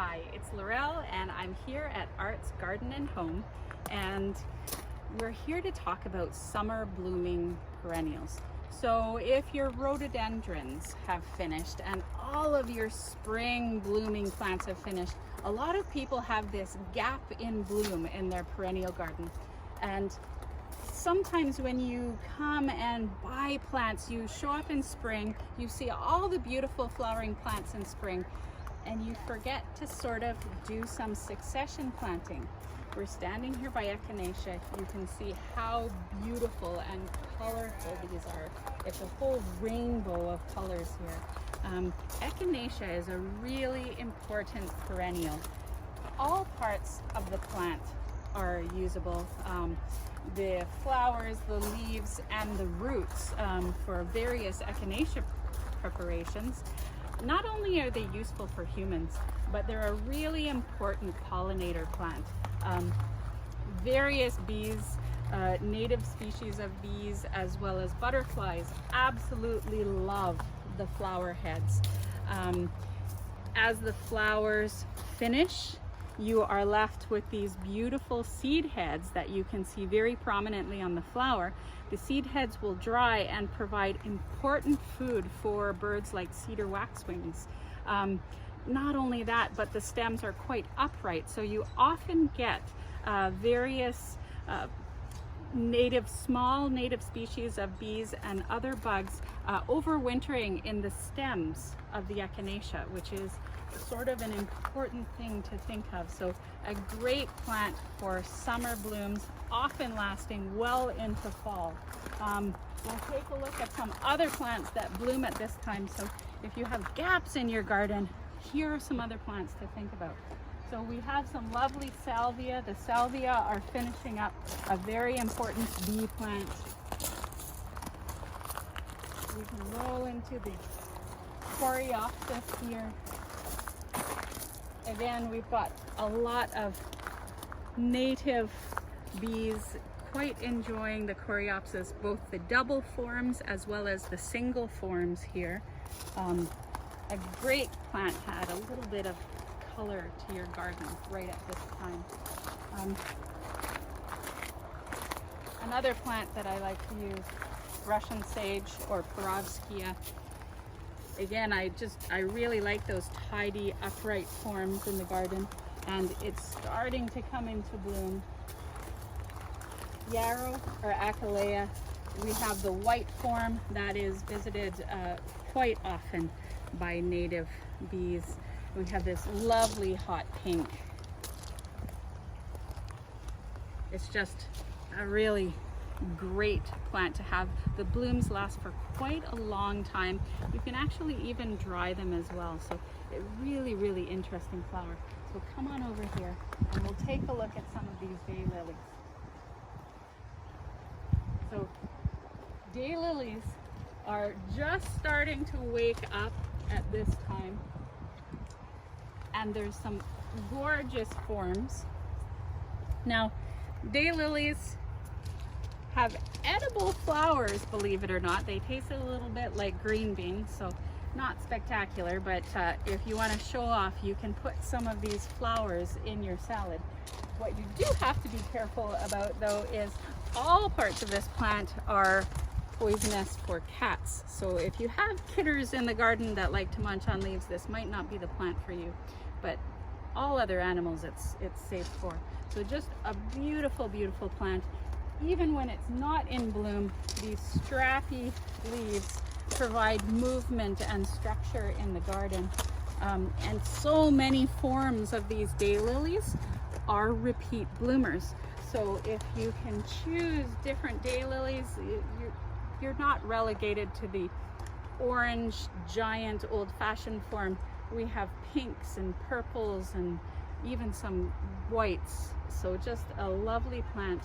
Hi, it's Laurel and I'm here at Art's Garden and Home, and we're here to talk about summer blooming perennials. So if your rhododendrons have finished and all of your spring blooming plants have finished, a lot of people have this gap in bloom in their perennial garden. And sometimes when you come and buy plants, you show up in spring, you see all the beautiful flowering plants in spring, and you forget to sort of do some succession planting. We're standing here by Echinacea. You can see how beautiful and colorful these are. It's a whole rainbow of colors here. Echinacea is a really important perennial. All parts of the plant are usable. The flowers, the leaves, and the roots for various Echinacea preparations. Not only are they useful for humans, but they're a really important pollinator plant. Various bees, native species of bees, as well as butterflies, absolutely love the flower heads. As the flowers finish, you are left with these beautiful seed heads that you can see very prominently on the flower. The seed heads will dry and provide important food for birds like cedar waxwings. Not only that, but the stems are quite upright, so you often get various small native species of bees and other bugs overwintering in the stems of the Echinacea, which is sort of an important thing to think of. So a great plant for summer blooms, often lasting well into fall. We'll take a look at some other plants that bloom at this time. So if you have gaps in your garden, here are some other plants to think about. So we have some lovely Salvia. The Salvia are finishing up a very important bee plant. We can roll into the Coreopsis here. Again, we've got a lot of native bees quite enjoying the Coreopsis, both the double forms as well as the single forms here. A great plant to add a little bit of color to your garden right at this time. Another plant that I like to use, Russian sage or Perovskia. Again, I really like those tidy, upright forms in the garden, and it's starting to come into bloom. Yarrow or Echinacea, we have the white form that is visited quite often by native bees. We have this lovely hot pink. It's just a really great plant to have. The blooms last for quite a long time. You can actually even dry them as well. So a really interesting flower. So come on over here and we'll take a look at some of these daylilies. So daylilies are just starting to wake up at this time. And there's some gorgeous forms. Now, daylilies have edible flowers, believe it or not. They taste a little bit like green beans, so not spectacular, but if you want to show off, you can put some of these flowers in your salad. What you do have to be careful about, though, is all parts of this plant are poisonous for cats. So if you have critters in the garden that like to munch on leaves, this might not be the plant for you, but all other animals it's safe for. So just a beautiful plant. Even when it's not in bloom, these strappy leaves provide movement and structure in the garden. And so many forms of these daylilies are repeat bloomers. So if you can choose different daylilies, you're not relegated to the orange, giant, old-fashioned form. We have pinks and purples and even some whites. So just a lovely plant.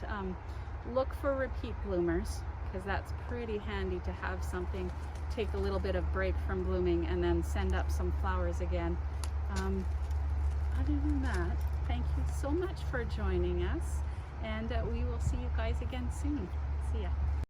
Look for repeat bloomers, because that's pretty handy to have something take a little bit of break from blooming and then send up some flowers again. Other than that, thank you so much for joining us, and we will see you guys again soon. See ya.